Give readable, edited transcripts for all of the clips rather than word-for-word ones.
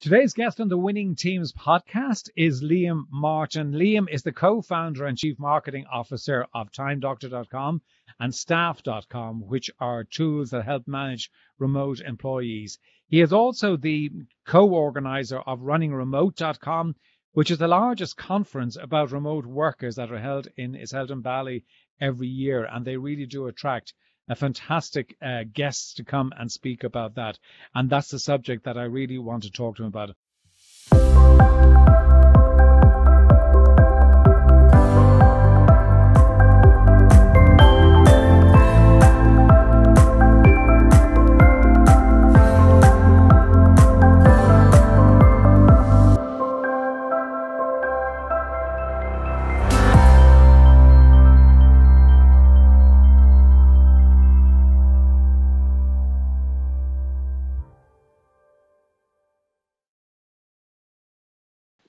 Today's guest on the Winning Teams podcast is Liam Martin. Liam is the co-founder and chief marketing officer of TimeDoctor.com and Staff.com, which are tools that help manage remote employees. He is also the co-organizer of RunningRemote.com, which is the largest conference about remote workers that is held in Bali every year, and they really do attract a fantastic guests to come and speak about that. And that's the subject that I really want to talk to him about.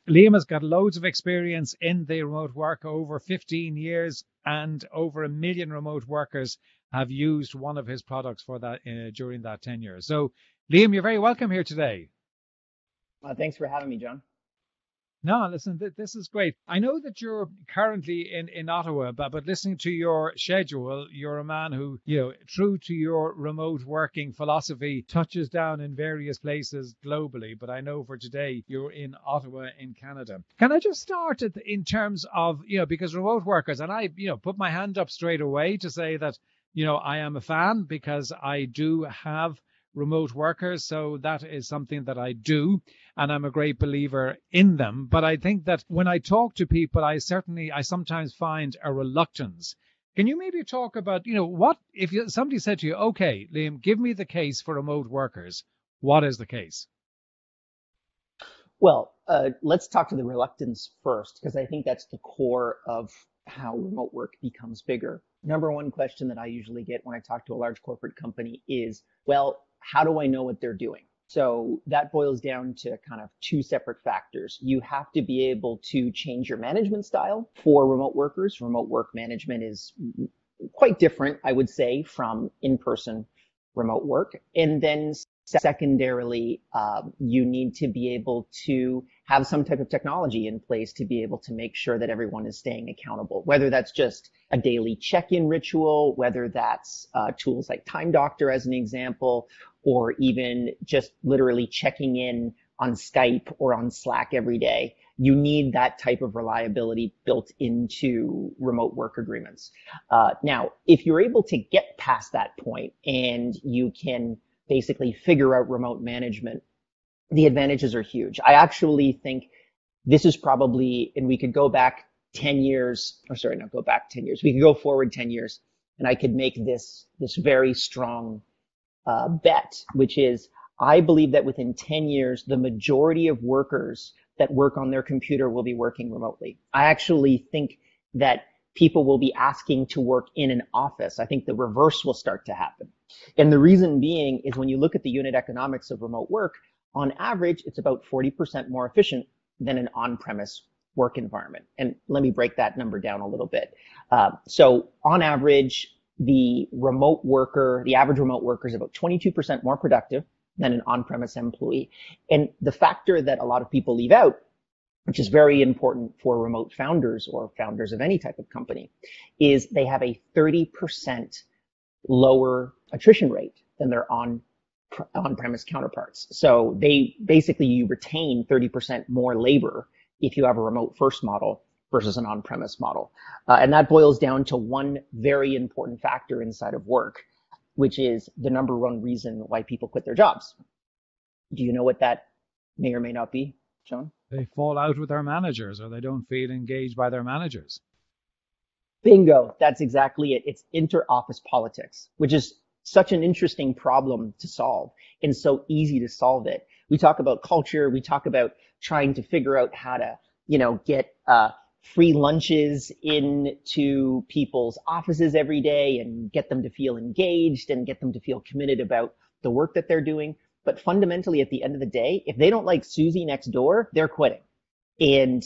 Liam has got loads of experience in the remote work, over 15 years, and over 1 million remote workers have used one of his products for that during that tenure. So, Liam, you're very welcome here today. Thanks for having me, John. No, listen, this is great. I know that you're currently in Ottawa, but listening to your schedule, you're a man who, true to your remote working philosophy, touches down in various places globally. But I know for today, you're in Ottawa in Canada. Can I just start in terms of, because remote workers, and I, put my hand up straight away to say that, I am a fan because I do have remote workers. So that is something that I do, and I'm a great believer in them. But I think that when I talk to people, I sometimes find a reluctance. Can you maybe talk about, what if somebody said to you, okay, Liam, give me the case for remote workers. What is the case? Well, let's talk to the reluctance first, because I think that's the core of how remote work becomes bigger. Number one question that I usually get when I talk to a large corporate company is, well, how do I know what they're doing? So that boils down to kind of two separate factors. You have to be able to change your management style for remote workers. Remote work management is quite different, I would say, from in-person remote work. And then secondarily, you need to be able to have some type of technology in place to be able to make sure that everyone is staying accountable, whether that's just a daily check-in ritual, whether that's tools like Time Doctor as an example, or even just literally checking in on Skype or on Slack every day. You need that type of reliability built into remote work agreements. Now, if you're able to get past that point and you can basically figure out remote management, the advantages are huge. I actually think this is probably, and we could go back 10 years, or sorry, not go back 10 years. We could go forward 10 years and I could make this very strong bet, which is I believe that within 10 years, the majority of workers that work on their computer will be working remotely. I actually think that people will be asking to work in an office. I think the reverse will start to happen. And the reason being is when you look at the unit economics of remote work, on average, it's about 40% more efficient than an on-premise work environment. And let me break that number down a little bit. So on average, the average remote worker is about 22% more productive than an on-premise employee. And the factor that a lot of people leave out, which is very important for remote founders or founders of any type of company, is they have a 30% lower attrition rate than their on-premise counterparts. So you retain 30% more labor if you have a remote first model versus an on-premise model. And that boils down to one very important factor inside of work, which is the number one reason why people quit their jobs. Do you know what that may or may not be, John? They fall out with their managers, or they don't feel engaged by their managers. Bingo. That's exactly it. It's inter-office politics, which is such an interesting problem to solve and so easy to solve it. We talk about culture. We talk about trying to figure out how to, get free lunches into people's offices every day and get them to feel engaged and get them to feel committed about the work that they're doing. But fundamentally, at the end of the day, if they don't like Susie next door, they're quitting. And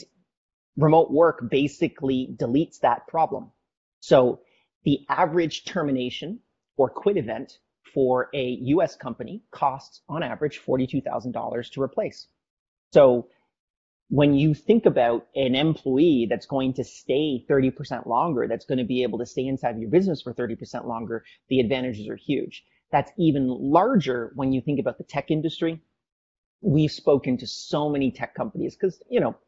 remote work basically deletes that problem. So the average termination or quit event for a US company costs on average $42,000 to replace. So when you think about an employee that's going to stay 30% longer, that's going to be able to stay inside your business for 30% longer, the advantages are huge. That's even larger when you think about the tech industry. We've spoken to so many tech companies because,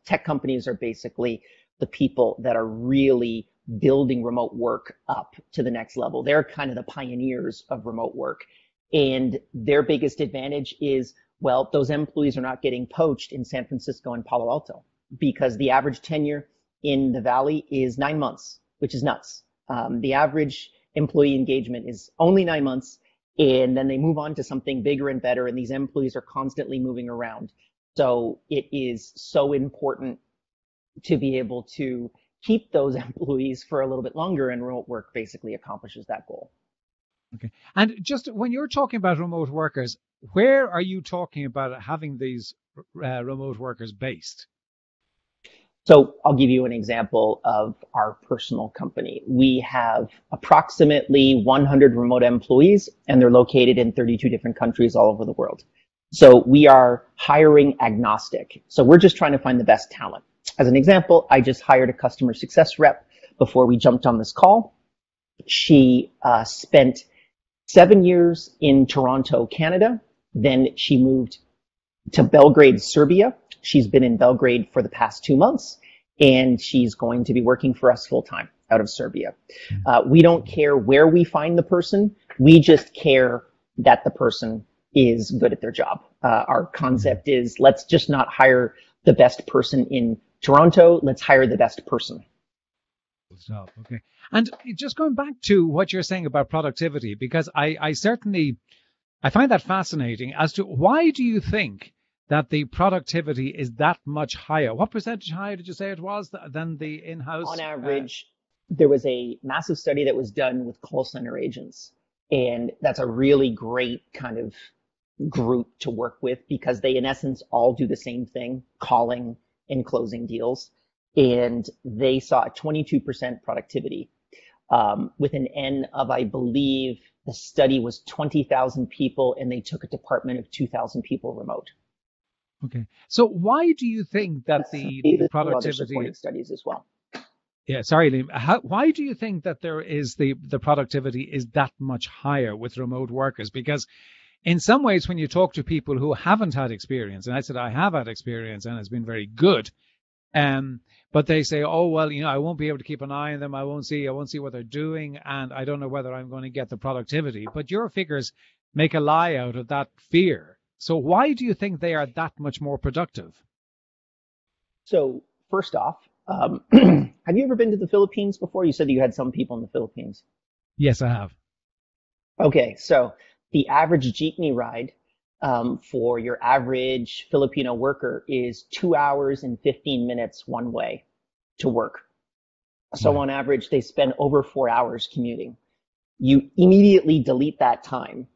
tech companies are basically the people that are really building remote work up to the next level. They're kind of the pioneers of remote work. And their biggest advantage is, well, those employees are not getting poached in San Francisco and Palo Alto because the average tenure in the Valley is 9 months, which is nuts. The average employee engagement is only 9 months, and then they move on to something bigger and better, and these employees are constantly moving around. So it is so important to be able to keep those employees for a little bit longer, and remote work basically accomplishes that goal. Okay. And just when you're talking about remote workers, where are you talking about having these remote workers based? So I'll give you an example of our personal company. We have approximately 100 remote employees, and they're located in 32 different countries all over the world. So we are hiring agnostic. So we're just trying to find the best talent. As an example, I just hired a customer success rep before we jumped on this call. She spent 7 years in Toronto, Canada. Then she moved to Belgrade, Serbia. She's been in Belgrade for the past 2 months, and she's going to be working for us full time out of Serbia. We don't care where we find the person. We just care that the person is good at their job. Our concept is, let's just not hire the best person in Toronto. Let's hire the best person. Stop. Okay. And just going back to what you're saying about productivity, because I certainly, I find that fascinating as to why do you think that the productivity is that much higher? What percentage higher did you say it was than the in-house? On average, there was a massive study that was done with call center agents. And that's a really great kind of group to work with because they, in essence, all do the same thing, calling and closing deals. And they saw a 22% productivity with an N of, I believe, the study was 20,000 people, and they took a department of 2,000 people remote. Okay. So why do you think that the productivity, other supporting studies as well? Yeah, sorry, Liam. Why do you think that there is the productivity is that much higher with remote workers? Because in some ways, when you talk to people who haven't had experience, and I said I have had experience and it's been very good, but they say, oh well, I won't be able to keep an eye on them. I won't see what they're doing, and I don't know whether I'm going to get the productivity. But your figures make a lie out of that fear. So why do you think they are that much more productive? So first off, have you ever been to the Philippines before? You said you had some people in the Philippines. Yes, I have. Okay, so the average jeepney ride for your average Filipino worker is 2 hours and 15 minutes one way to work. So Wow. on average, they spend over 4 hours commuting. You immediately delete that time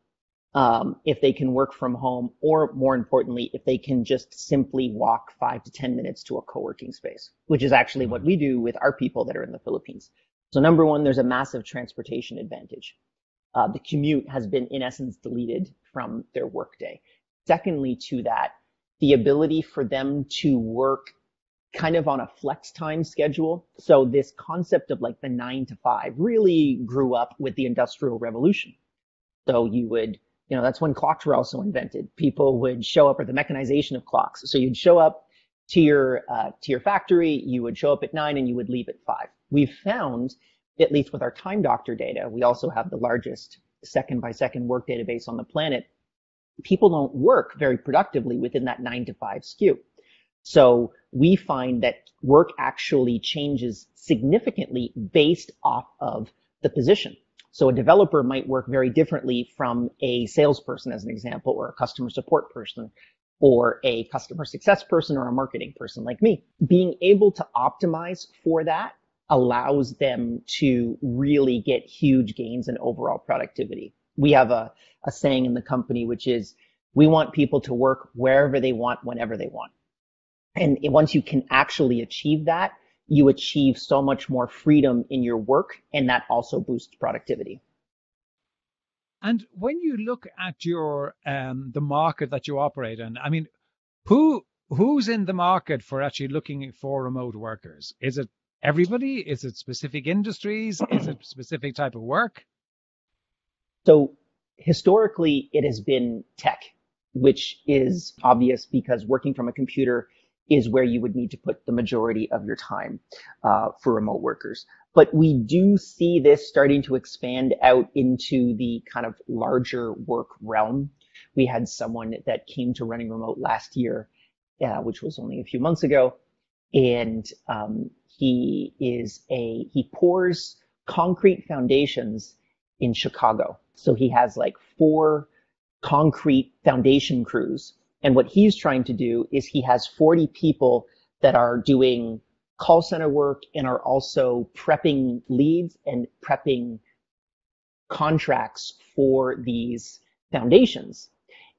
if they can work from home, or more importantly, if they can just simply walk 5 to 10 minutes to a co-working space, which is actually what we do with our people that are in the Philippines. So number one, there's a massive transportation advantage. The commute has been, in essence, deleted from their workday. Secondly, to that, the ability for them to work kind of on a flex time schedule. So this concept of like the 9 to 5 really grew up with the Industrial Revolution. So you would, that's when clocks were also invented. People would show up, or the mechanization of clocks. So you'd show up to your factory, you would show up at 9 and you would leave at 5. We've found, at least with our Time Doctor data, we also have the largest second by second work database on the planet. People don't work very productively within that 9 to 5 skew. So we find that work actually changes significantly based off of the position. So a developer might work very differently from a salesperson, as an example, or a customer support person, or a customer success person, or a marketing person like me. Being able to optimize for that allows them to really get huge gains in overall productivity. We have a saying in the company, which is, we want people to work wherever they want, whenever they want. And once you can actually achieve that, you achieve so much more freedom in your work, and that also boosts productivity. And when you look at your the market that you operate in, I mean, who who's in the market for actually looking for remote workers? Is it everybody? Is it specific industries? Is it specific type of work? So historically, it has been tech, which is obvious because working from a computer is where you would need to put the majority of your time for remote workers. But we do see this starting to expand out into the kind of larger work realm. We had someone that came to running remote last year, which was only a few months ago, and he pours concrete foundations in Chicago. So he has like 4 concrete foundation crews. And what he's trying to do is he has 40 people that are doing call center work and are also prepping leads and prepping contracts for these foundations.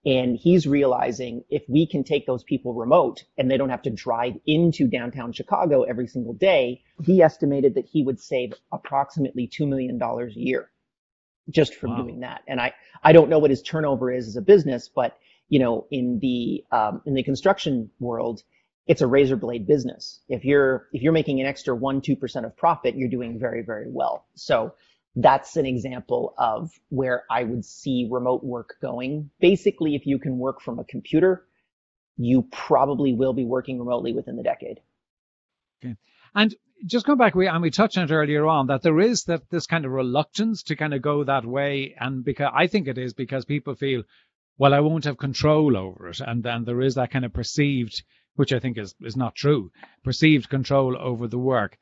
And he's realizing if we can take those people remote and they don't have to drive into downtown Chicago every single day, he estimated that he would save approximately $2 million a year just from doing that. And I don't know what his turnover is as a business, but in the construction world, it's a razor blade business. If you're making an extra 1-2% of profit, you're doing very, very well. So that's an example of where I would see remote work going. Basically, if you can work from a computer, you probably will be working remotely within the decade. Okay. And just go back, we touched on it earlier on, that there is this kind of reluctance to kind of go that way. And because I think it is because people feel, well, I won't have control over it. And then there is that kind of perceived, which I think is not true, perceived control over the work.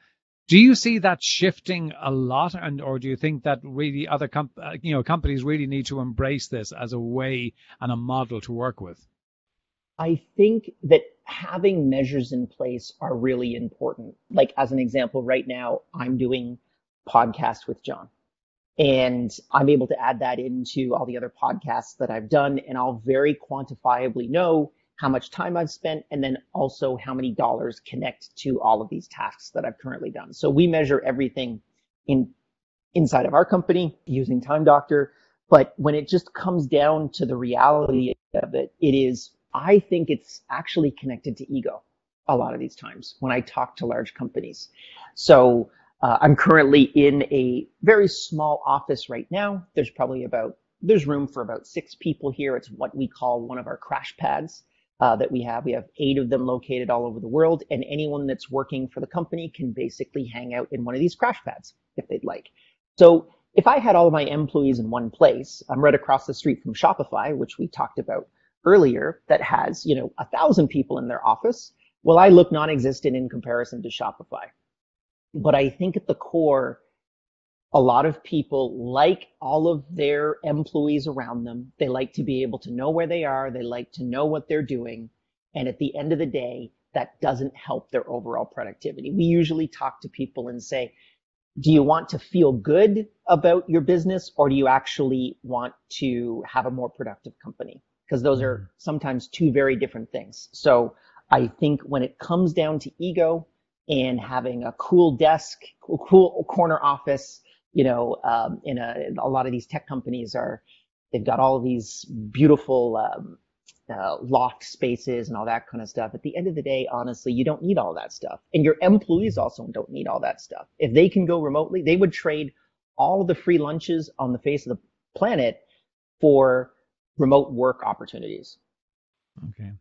Do you see that shifting a lot, or do you think that really other companies really need to embrace this as a way and a model to work with? I think that having measures in place are really important. Like as an example, right now I'm doing podcasts with John, and I'm able to add that into all the other podcasts that I've done, and I'll very quantifiably know how much time I've spent, and then also how many dollars connect to all of these tasks that I've currently done. So we measure everything inside of our company using Time Doctor. But when it just comes down to the reality of it, I think it's actually connected to ego a lot of these times when I talk to large companies. So I'm currently in a very small office right now. There's room for about 6 people here. It's what we call one of our crash pads. That we have. We have 8 of them located all over the world, and anyone that's working for the company can basically hang out in one of these crash pads if they'd like. So if I had all of my employees in one place, I'm right across the street from Shopify, which we talked about earlier, that has 1,000 people in their office. Well, I look non-existent in comparison to Shopify. But I think at the core, a lot of people like all of their employees around them. They like to be able to know where they are. They like to know what they're doing. And at the end of the day, that doesn't help their overall productivity. We usually talk to people and say, do you want to feel good about your business, or do you actually want to have a more productive company? Because those are sometimes 2 very different things. So I think when it comes down to ego and having a cool desk, cool corner office, in a lot of these tech companies they've got all of these beautiful loft spaces and all that kind of stuff. At the end of the day, honestly, you don't need all that stuff. And your employees also don't need all that stuff. If they can go remotely, they would trade all the free lunches on the face of the planet for remote work opportunities. Okay.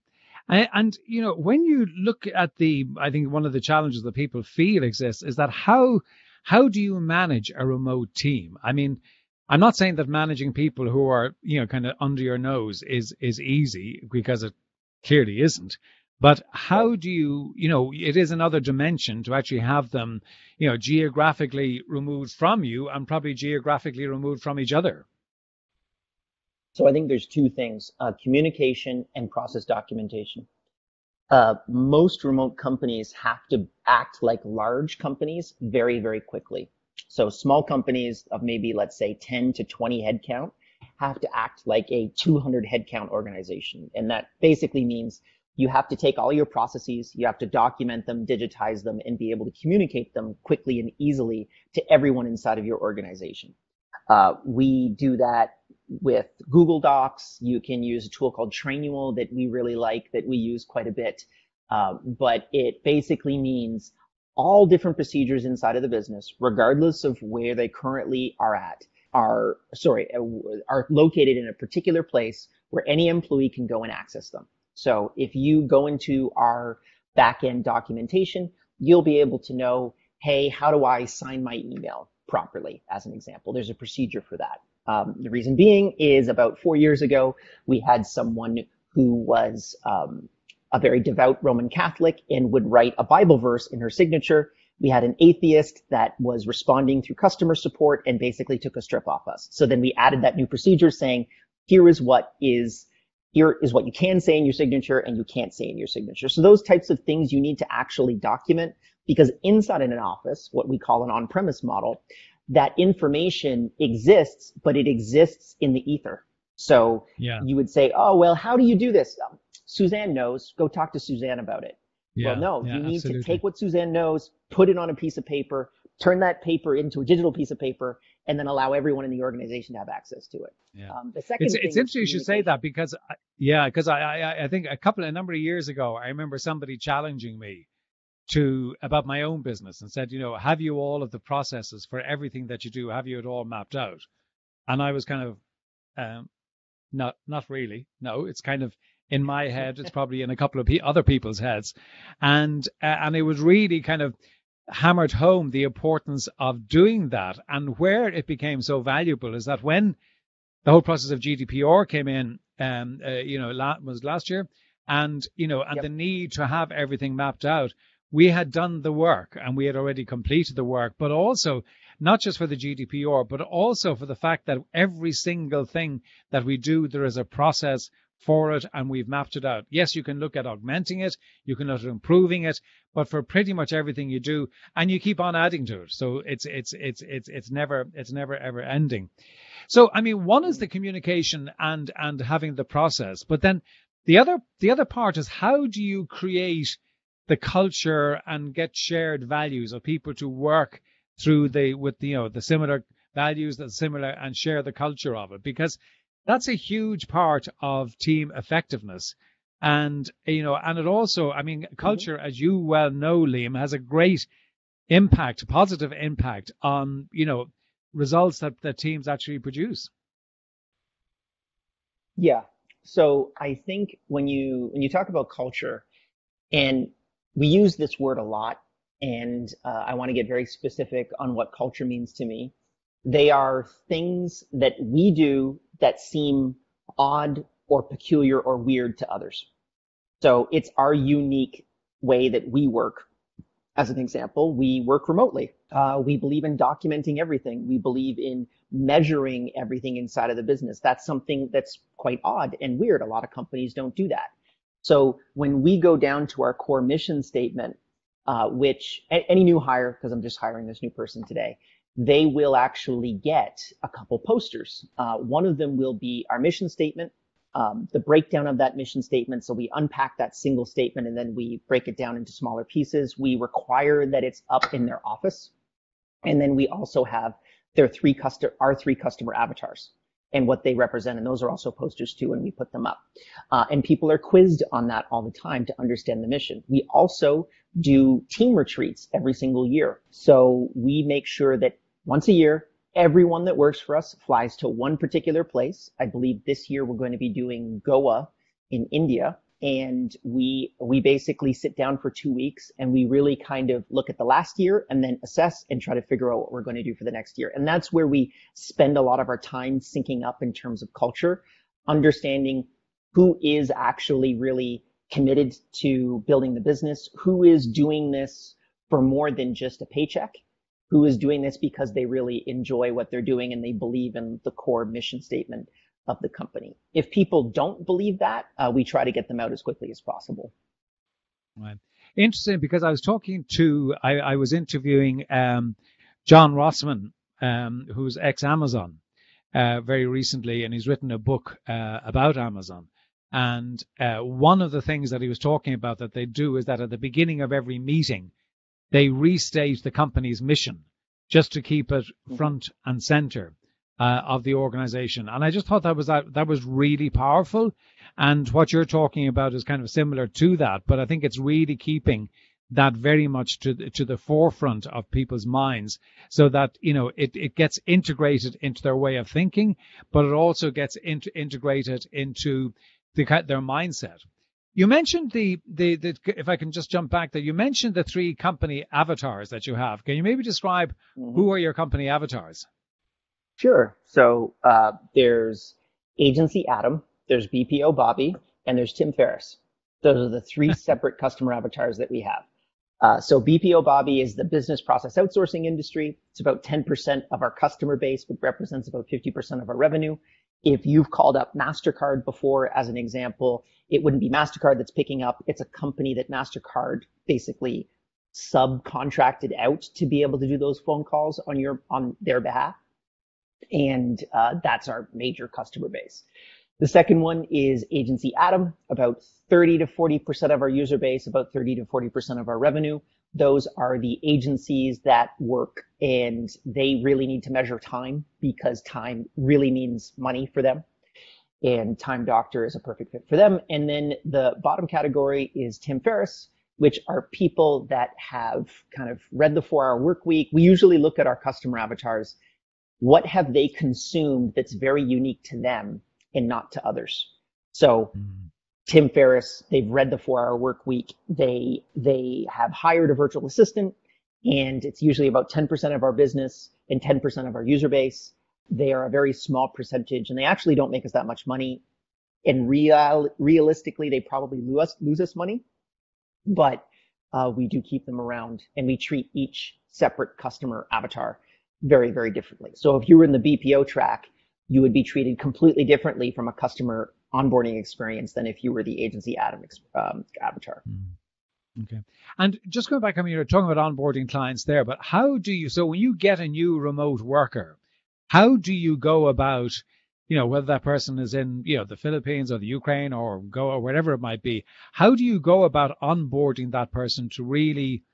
And when you look at I think one of the challenges that people feel exists is that how do you manage a remote team? I mean, I'm not saying that managing people who are, kind of under your nose is easy, because it clearly isn't. But how do you, it is another dimension to actually have them, geographically removed from you and probably geographically removed from each other. So I think there's 2 things, communication and process documentation. Most remote companies have to act like large companies very, very quickly. So small companies of maybe, let's say, 10 to 20 headcount have to act like a 200 headcount organization. And that basically means you have to take all your processes, you have to document them, digitize them, and be able to communicate them quickly and easily to everyone inside of your organization. We do that with Google Docs. You can use a tool called Trainual that we really like, that we use quite a bit. But it basically means all different procedures inside of the business, regardless of where they currently are located in a particular place where any employee can go and access them. So if you go into our back-end documentation, you'll be able to know, hey, how do I sign my email properly, as an example? There's a procedure for that. The reason being is about 4 years ago, we had someone who was a very devout Roman Catholic and would write a Bible verse in her signature. We had an atheist that was responding through customer support and basically took a strip off us. So then we added that new procedure saying, here is what you can say in your signature and you can't say in your signature. So those types of things you need to actually document, because inside in an office, what we call an on-premise model, that information exists, but it exists in the ether. So you would say, oh, well, how do you do this? Suzanne knows. Go talk to Suzanne about it. Well, no, you need to take what Suzanne knows, put it on a piece of paper, turn that paper into a digital piece of paper, and then allow everyone in the organization to have access to it. Yeah. The second it's thing interesting you should say that, because I think a number of years ago, I remember somebody challenging me about my own business and said, have you all of the processes for everything that you do? Have you it all mapped out? And I was kind of, not really. No, it's kind of in my head. It's probably in a couple of other people's heads. And it was really kind of hammered home the importance of doing that. And where it became so valuable is that when the whole process of GDPR came in, was last year, and the need to have everything mapped out, we had done the work and we had already completed the work, but also not just for the GDPR, but also for the fact that every single thing that we do, there is a process for it and we've mapped it out. Yes, you can look at augmenting it, you can look at improving it, but for pretty much everything you do, and you keep on adding to it. So it's never ever ending. So, I mean, one is the communication and having the process, but then the other part is, how do you create the culture and get shared values of people to work through the similar values, that similar, and share the culture of it, because that's a huge part of team effectiveness. And it also, I mean, culture, as you well know, Liam, has a great impact, positive impact on results that teams actually produce. Yeah. So I think when you talk about culture, and we use this word a lot, and I want to get very specific on what culture means to me. They are things that we do that seem odd or peculiar or weird to others. So it's our unique way that we work. As an example, we work remotely. We believe in documenting everything. We believe in measuring everything inside of the business. That's something that's quite odd and weird. A lot of companies don't do that. So when we go down to our core mission statement, which any new hire, because I'm just hiring this new person today, they will actually get a couple posters. One of them will be our mission statement, the breakdown of that mission statement. So we unpack that single statement and then we break it down into smaller pieces. We require that it's up in their office. And then we also have our three customer avatars and what they represent. And those are also posters too, and we put them up. And people are quizzed on that all the time to understand the mission. We also do team retreats every single year. So we make sure that once a year, everyone that works for us flies to one particular place. I believe this year we're going to be doing Goa in India. And we basically sit down for 2 weeks and we really kind of look at the last year and then assess and try to figure out what we're going to do for the next year. And that's where we spend a lot of our time syncing up in terms of culture, understanding who is actually really committed to building the business, who is doing this for more than just a paycheck, who is doing this because they really enjoy what they're doing and they believe in the core mission statement of the company. If people don't believe that, we try to get them out as quickly as possible. Right. Interesting, because I was interviewing John Rossman, who's ex-Amazon, very recently, and he's written a book about Amazon. And one of the things that he was talking about that they do is that at the beginning of every meeting, they restate the company's mission just to keep it front and center. of the organization. And I just thought that was really powerful. And what you're talking about is kind of similar to that, but I think it's really keeping that very much to the forefront of people's minds, so that it gets integrated into their way of thinking, but it also gets integrated into their mindset. You mentioned the if I can just jump back there, you mentioned the 3 company avatars that you have. Can you maybe describe who are your company avatars? Sure. So there's Agency Adam, there's BPO Bobby, and there's Tim Ferriss. Those are the 3 separate customer avatars that we have. So BPO Bobby is the business process outsourcing industry. It's about 10% of our customer base, but represents about 50% of our revenue. If you've called up MasterCard before, as an example, it wouldn't be MasterCard that's picking up. It's a company that MasterCard basically subcontracted out to be able to do those phone calls on their behalf. And that's our major customer base. The second one is Agency Adam, about 30 to 40% of our user base, about 30 to 40% of our revenue. Those are the agencies that work, and they really need to measure time, because time really means money for them. And Time Doctor is a perfect fit for them. And then the bottom category is Tim Ferriss, which are people that have kind of read the 4-Hour Work Week. We usually look at our customer avatars. What have they consumed that's very unique to them and not to others? So Tim Ferriss, they've read the 4-Hour Work Week. They have hired a virtual assistant, and it's usually about 10% of our business and 10% of our user base. They are a very small percentage, and they actually don't make us that much money. And realistically, they probably lose us money, but we do keep them around, and we treat each separate customer avatar very, very differently. So if you were in the BPO track, you would be treated completely differently from a customer onboarding experience than if you were the Agency Adam avatar. Okay. And just going back, I mean, you're talking about onboarding clients there, but so when you get a new remote worker, how do you go about, whether that person is in, the Philippines or the Ukraine or wherever it might be, how do you go about onboarding that person to really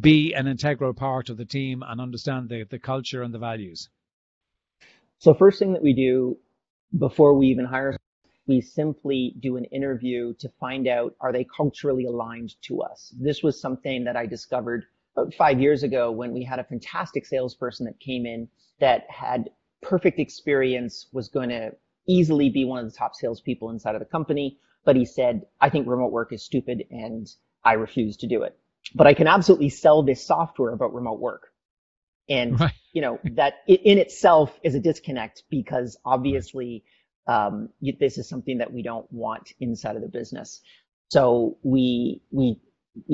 be an integral part of the team and understand the culture and the values? So first thing that we do before we even hire, we simply do an interview to find out, are they culturally aligned to us? This was something that I discovered about 5 years ago when we had a fantastic salesperson that came in that had perfect experience, was going to easily be one of the top salespeople inside of the company. But he said, I think remote work is stupid and I refuse to do it. But I can absolutely sell this software about remote work. And, right. That in itself is a disconnect, because obviously this is something that we don't want inside of the business. So we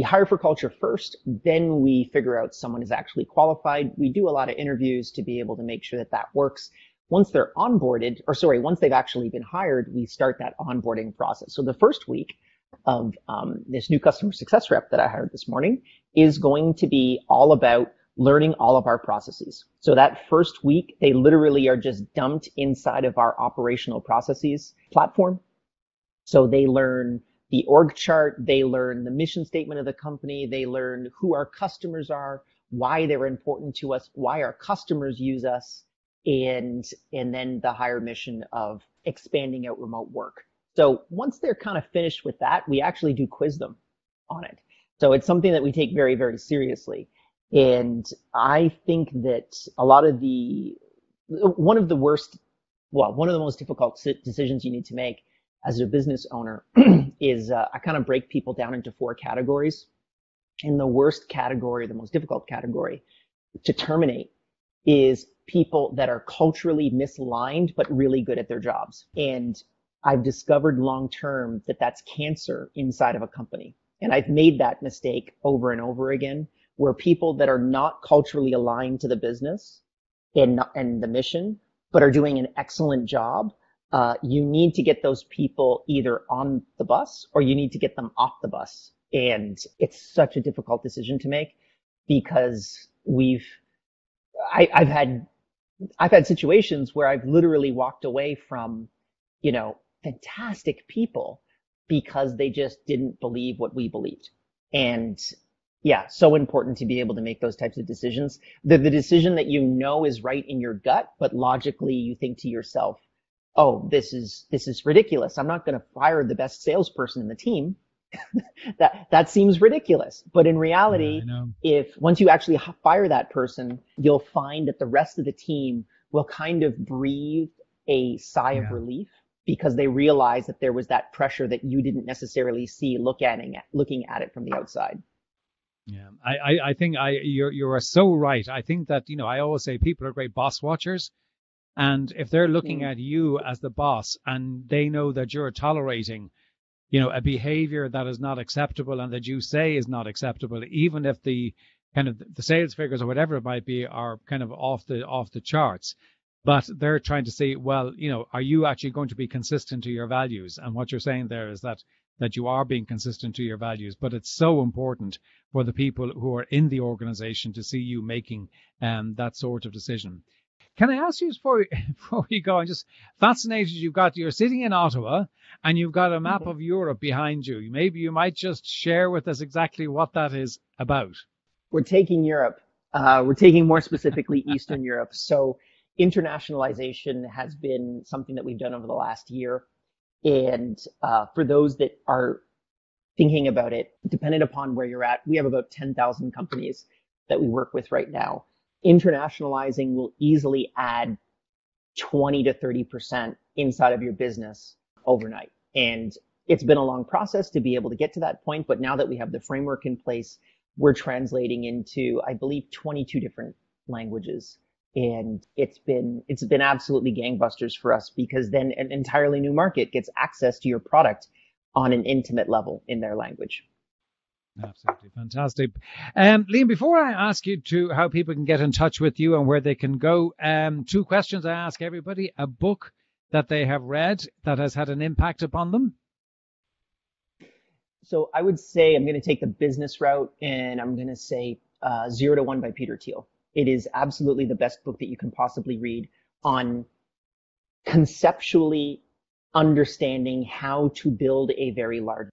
hire for culture first, then we figure out someone is actually qualified. We do a lot of interviews to be able to make sure that works. Once they're onboarded, once they've actually been hired, we start that onboarding process. So the first week of this new customer success rep that I hired this morning is going to be all about learning all of our processes. So that first week, they literally are just dumped inside of our operational processes platform. So they learn the org chart, they learn the mission statement of the company, they learn who our customers are, why they're important to us, why our customers use us, and then the higher mission of expanding out remote work. So once they're kind of finished with that, we actually do quiz them on it. So it's something that we take very, very seriously. And I think that one of the most difficult decisions you need to make as a business owner is I kind of break people down into 4 categories. And the worst category, the most difficult category to terminate, is people that are culturally misaligned but really good at their jobs. And I've discovered long term that that's cancer inside of a company. And I've made that mistake over and over again, where people that are not culturally aligned to the business and the mission, but are doing an excellent job, you need to get those people either on the bus or you need to get them off the bus. And it's such a difficult decision to make, because I've had situations where I've literally walked away from, fantastic people because they just didn't believe what we believed. And Yeah, so important to be able to make those types of decisions. The decision that you know is right in your gut, but logically you think to yourself, "Oh, this is ridiculous. I'm not going to fire the best salesperson in the team. That seems ridiculous." But in Yeah, I reality, know. if once you actually fire that person, you'll find that the rest of the team will kind of breathe a sigh of Yeah. relief because they realize that there was that pressure that you didn't necessarily see looking at it from the outside. Yeah, I think you are so right. I think that, I always say people are great boss watchers. And if they're looking Mm. at you as the boss and they know that you're tolerating, a behavior that is not acceptable and that you say is not acceptable, even if the kind of the sales figures or whatever it might be are kind of off the charts. But they're trying to say, well, are you actually going to be consistent to your values? And what you're saying there is that you are being consistent to your values. But it's so important for the people who are in the organization to see you making that sort of decision. Can I ask you before before we go? I'm just fascinated. You're sitting in Ottawa and you've got a map Mhm. of Europe behind you. Maybe you might just share with us exactly what that is about. We're taking Europe. We're taking more specifically Eastern Europe. So internationalization has been something that we've done over the last year. And for those that are thinking about it, depending upon where you're at, we have about 10,000 companies that we work with right now. Internationalizing will easily add 20 to 30% inside of your business overnight. And it's been a long process to be able to get to that point. But now that we have the framework in place, we're translating into, I believe, 22 different languages. And it's been absolutely gangbusters for us because then an entirely new market gets access to your product on an intimate level in their language. Absolutely fantastic. Liam, before I ask you to how people can get in touch with you and where they can go, two questions I ask everybody. A book that they have read that has had an impact upon them. So I would say I'm going to take the business route and I'm going to say Zero to One by Peter Thiel. It is absolutely the best book that you can possibly read on conceptually understanding how to build a very large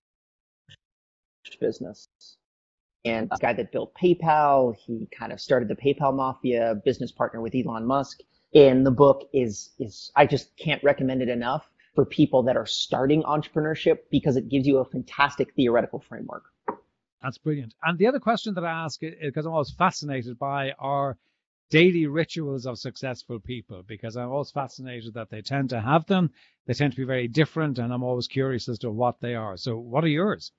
business. And the guy that built PayPal, he kind of started the PayPal mafia, business partner with Elon Musk. And the book is I just can't recommend it enough for people that are starting entrepreneurship because it gives you a fantastic theoretical framework. That's brilliant. And the other question that I ask, because I'm always fascinated by, are daily rituals of successful people, because I'm always fascinated that they tend to have them. They tend to be very different, and I'm always curious as to what they are. So, what are yours?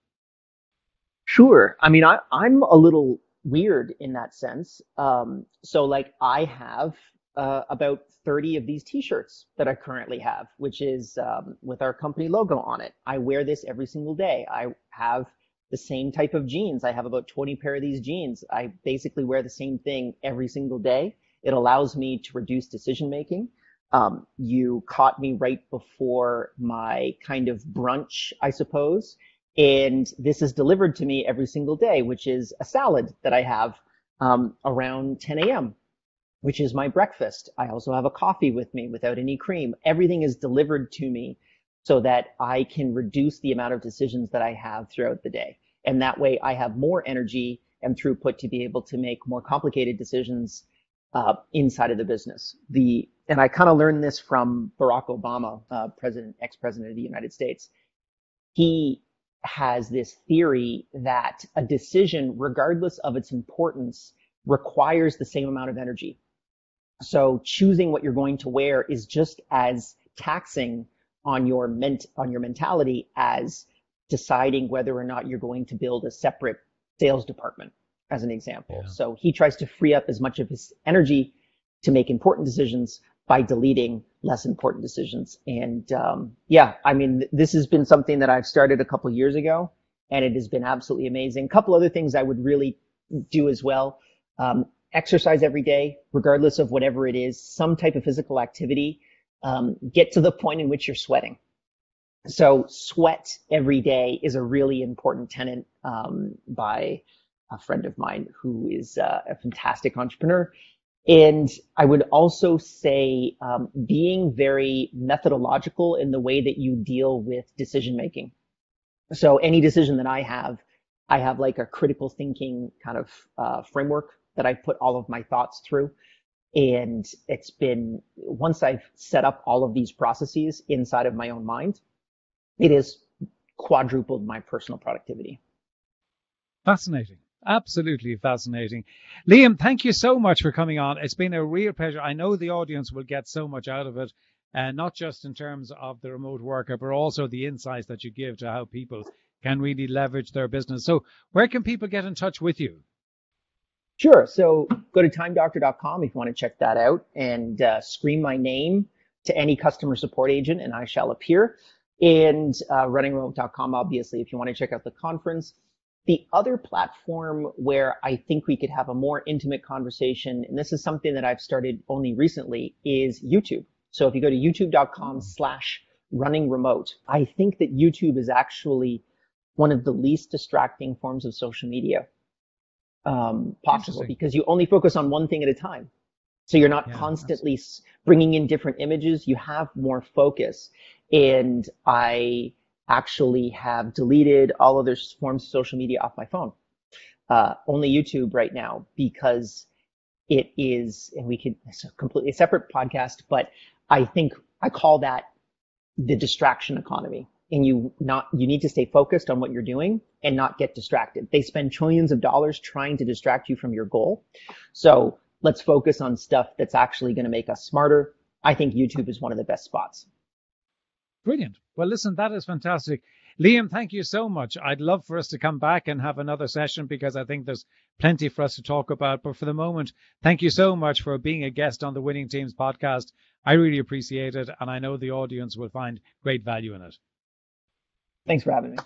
Sure. I mean, I'm a little weird in that sense. So like I have about 30 of these t-shirts that I currently have, which is with our company logo on it. I wear this every single day. I have the same type of jeans. I have about 20 pair of these jeans. I basically wear the same thing every single day. It allows me to reduce decision making. You caught me right before my kind of brunch, I suppose. And this is delivered to me every single day, which is a salad that I have around 10 a.m., which is my breakfast. I also have a coffee with me without any cream. Everything is delivered to me so that I can reduce the amount of decisions that I have throughout the day. And that way I have more energy and throughput to be able to make more complicated decisions inside of the business. And I kind of learned this from Barack Obama, ex-president of the United States. He has this theory that a decision, regardless of its importance, requires the same amount of energy. So choosing what you're going to wear is just as taxing on your mentality as deciding whether or not you're going to build a separate sales department, as an example. Yeah. So he tries to free up as much of his energy to make important decisions by deleting less important decisions. And yeah, I mean, this has been something that I've started a couple of years ago, and it has been absolutely amazing. A couple other things I would really do as well. Exercise every day, regardless of whatever it is, some type of physical activity. Get to the point in which you're sweating. So sweat every day is a really important tenet by a friend of mine who is a fantastic entrepreneur. And I would also say being very methodological in the way that you deal with decision making. So any decision that I have, I have like a critical thinking kind of framework that I put all of my thoughts through. And it's been, once I've set up all of these processes inside of my own mind, it has quadrupled my personal productivity. Fascinating. Absolutely fascinating. Liam, thank you so much for coming on. It's been a real pleasure. I know the audience will get so much out of it, not just in terms of the remote worker, but also the insights that you give to how people can really leverage their business. So where can people get in touch with you? Sure. So go to timedoctor.com if you want to check that out, and scream my name to any customer support agent and I shall appear. And runningremote.com, obviously, if you want to check out the conference. The other platform where I think we could have a more intimate conversation, and this is something that I've started only recently, is YouTube. So if you go to youtube.com/runningremote, I think that YouTube is one of the least distracting forms of social media possible, because you only focus on one thing at a time. So you're not constantly bringing in different images. You have more focus. And I actually have deleted all other forms of social media off my phone. Only YouTube right now, because it is, and it's a completely separate podcast, but I think I call that the distraction economy. And you need to stay focused on what you're doing and not get distracted. They spend trillions of dollars trying to distract you from your goal. So let's focus on stuff that's actually going to make us smarter. I think YouTube is one of the best spots. Brilliant. Well, listen, that is fantastic. Liam, thank you so much. I'd love for us to come back and have another session, because I think there's plenty for us to talk about. But for the moment, thank you so much for being a guest on the Winning Teams podcast. I really appreciate it, and I know the audience will find great value in it. Thanks for having me.